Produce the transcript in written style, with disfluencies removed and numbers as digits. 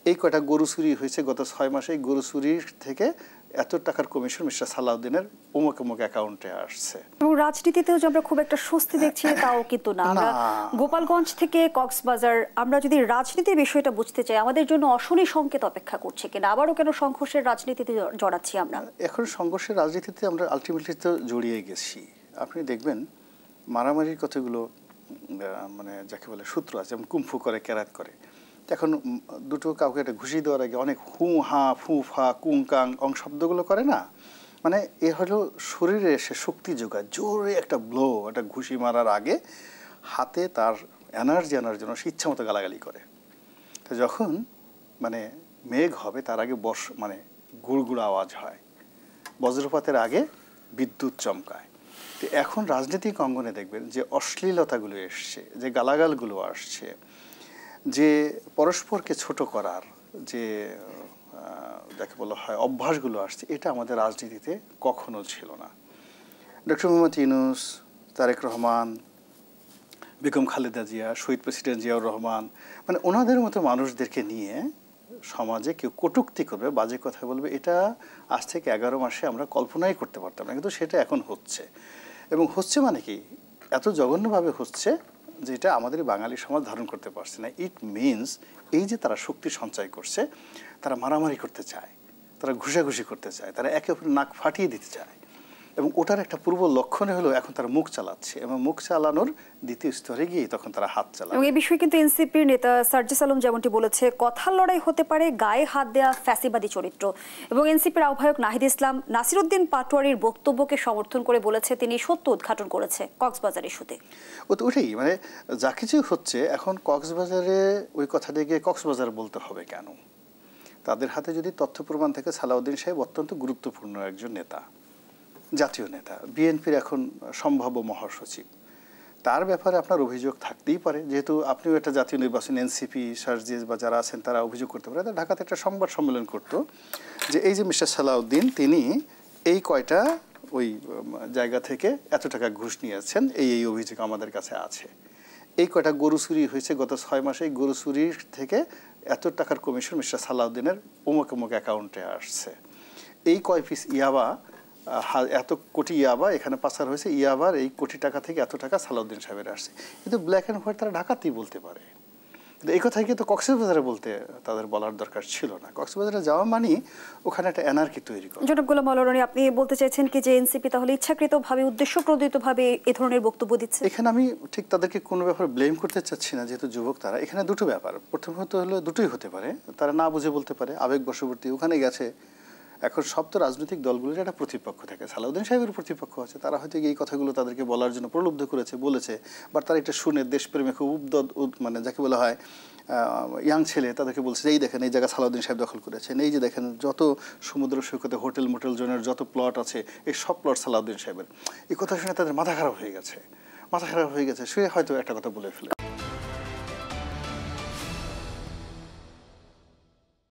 এই কয়টা গরু চুরি হয়েছে গত 6 মাসে, গরু চুরির থেকে এত টাকার কমিশন মিস্টার সালাউদ্দিনের অমুক অমুক অ্যাকাউন্টে আসছে। এবং রাজনীতিতেও যে আমরা খুব একটা স্বস্তি দেখছি তাও কিন্তু না। আমরা গোপালগঞ্জ থেকে কক্সবাজার, আমরা যদি রাজনীতির বিষয়টা বুঝতে চাই, আমাদের জন্য অশনি সংকেত অপেক্ষা করছে কিনা, আবারও কেন সংঘর্ষের রাজনীতিতে জড়াচ্ছি আমরা? এখন সংঘর্ষের রাজনীতিতে আমরা আলটিমেটলি তো জড়িয়ে গেছি। আপনি দেখবেন মারামারির কতগুলো মানে যাকে বলে সূত্র আছে, যেমন কুম্ফু করে, কেরাত করে। এখন দুটো কাউকে একটা ঘুষি দেওয়ার আগে অনেক হু হা ফু ফা কুংকাং অং শব্দগুলো করে না, মানে এ হলো শরীরে এসে শক্তি যোগায়। জোরে একটা ব্লো, একটা ঘুষি মারার আগে হাতে তার এনার্জি আনার জন্য সে ইচ্ছা মতো গালাগালি করে। তো যখন মানে মেঘ হবে তার আগে মানে গুড়গুড় আওয়াজ হয়, বজ্রপাতের আগে বিদ্যুৎ চমকায়। তো এখন রাজনৈতিক অঙ্গনে দেখবেন যে অশ্লীলতাগুলো এসছে, যে গালাগালগুলো আসছে, যে পরস্পরকে ছোট করার যে যাকে বলা হয় অভ্যাসগুলো আসছে, এটা আমাদের রাজনীতিতে কখনো ছিল না। ডক্টর মোহাম্মদ ইউনূস, তারেক রহমান, বেগম খালেদা জিয়া, শহীদ প্রেসিডেন্ট জিয়াউর রহমান, মানে ওনাদের মতো মানুষদেরকে নিয়ে সমাজে কেউ কটূক্তি করবে, বাজে কথা বলবে, এটা আজ থেকে 11 মাসে আমরা কল্পনাই করতে পারতাম না। কিন্তু সেটা এখন হচ্ছে, এবং হচ্ছে মানে কি এত জঘন্যভাবে হচ্ছে যেটা আমাদের বাঙালি সমাজ ধারণ করতে পারছে না। ইট মিনস এই যে তারা শক্তি সঞ্চয় করছে, তারা মারামারি করতে চায়, তারা ঘুষাঘুষি করতে চায়, তারা একে অপরের নাক ফাটিয়ে দিতে চায়, এবং ওটার একটা পূর্ব লক্ষণে হলো এখন তারা মুখ চালাচ্ছে, এবং মুখ চালানোর দ্বিতীয় স্তরে গিয়ে তখন তারা হাত চালায়। এবং এই বিষয়ে কিন্তু এনসিপির নেতা সার্জিস আলম যেমনটি বলেছে, কথার লড়াই হতে পারে, গায়ে হাত দেয়া ফ্যাসিবাদী চরিত্র। এবং এনসিপির আহ্বায়ক নাহিদ ইসলাম নাসিরউদ্দিন পাটোয়ারির বক্তব্যকে সমর্থন করে বলেছে তিনি সত্য উদ্ঘাটন করেছে কক্সবাজার ইস্যুতে। ওটাই মানে যা কিছু হচ্ছে এখন কক্সবাজারে, ওই কথাটা গিয়ে কক্সবাজার বলতে হবে কেন? তাদের হাতে যদি তথ্য প্রমাণ থাকে, সালাউদ্দিন সাহেব অত্যন্ত গুরুত্বপূর্ণ একজন নেতা, জাতীয় নেতা, বিএনপির এখন সম্ভাব্য মহাসচিব, তার ব্যাপারে আপনার অভিযোগ থাকতেই পারে। যেহেতু আপনিও একটা জাতীয় নির্বাচন, এনসিপি, সার্জিস বা যারা আছেন তারা অভিযোগ করতে পারে। ঢাকাতে একটা সংবাদ সম্মেলন করতো যে এই যে মিস্টার সালাউদ্দিন তিনি এই কয়টা ওই জায়গা থেকে এত টাকা ঘুষ নিয়েছেন, এই অভিযোগ আমাদের কাছে আছে। এই কয়টা গরু চুরি হয়েছে গত 6 মাসে, এই গরু চুরির থেকে এত টাকার কমিশন মিস্টার সালাউদ্দিনের অমুক অমুক অ্যাকাউন্টে আসছে। এই কয় পিস ইয়াবা, এত কোটি ইয়াবা এখানে পাচার হয়েছে, ইয়াবার এই কোটি টাকা থেকে এত টাকা সালাউদ্দিন সাহেবের আসছে। কিন্তু ব্ল্যাক অ্যান্ড হোয়াইট তারা ঢাকাতেই বলতে পারে, কিন্তু এই কথাই কিন্তু কক্সবাজারে বলতে তাদের বলার দরকার ছিল না। কক্সবাজারে যাওয়া মানে ওখানে একটা এনার্কি তৈরি করা। জনাব গোলাম মাওলা রনি, আপনি বলতে চাইছেন কি যে এনসিপি তাহলে ইচ্ছাকৃতভাবে, উদ্দেশ্যপ্রণোদিতভাবে এই ধরনের বক্তব্য দিচ্ছে? এখানে আমি ঠিক তাদেরকে কোনো ব্যাপারে ব্লেম করতে চাচ্ছি না, যেহেতু যুবক তারা। এখানে দুটো ব্যাপার, প্রথমত হলো দুটোই হতে পারে, তারা না বুঝে বলতে পারে, আবেগ বশবর্তী ওখানে গেছে। এখন সব তো রাজনৈতিক দলগুলোর একটা প্রতিপক্ষ থাকে, সালাউদ্দিন সাহেবের প্রতিপক্ষ আছে, তারা হয়তো এই কথাগুলো তাদেরকে বলার জন্য প্রলুব্ধ করেছে, বলেছে, বা তারা এটা শুনে দেশপ্রেমে খুব মানে যাকে বলা হয় ইয়াং ছেলে, তাদেরকে বলছে এই দেখেন এই জায়গা সালাউদ্দিন সাহেব দখল করেছেন, এই যে দেখেন যত সমুদ্র সৈকতে হোটেল মোটেল জোনের যত প্লট আছে এই সব প্লট সালাউদ্দিন সাহেবের। এই কথা শুনে তাদের মাথা খারাপ হয়ে গেছে, সে হয়তো একটা কথা বলে ফেলে।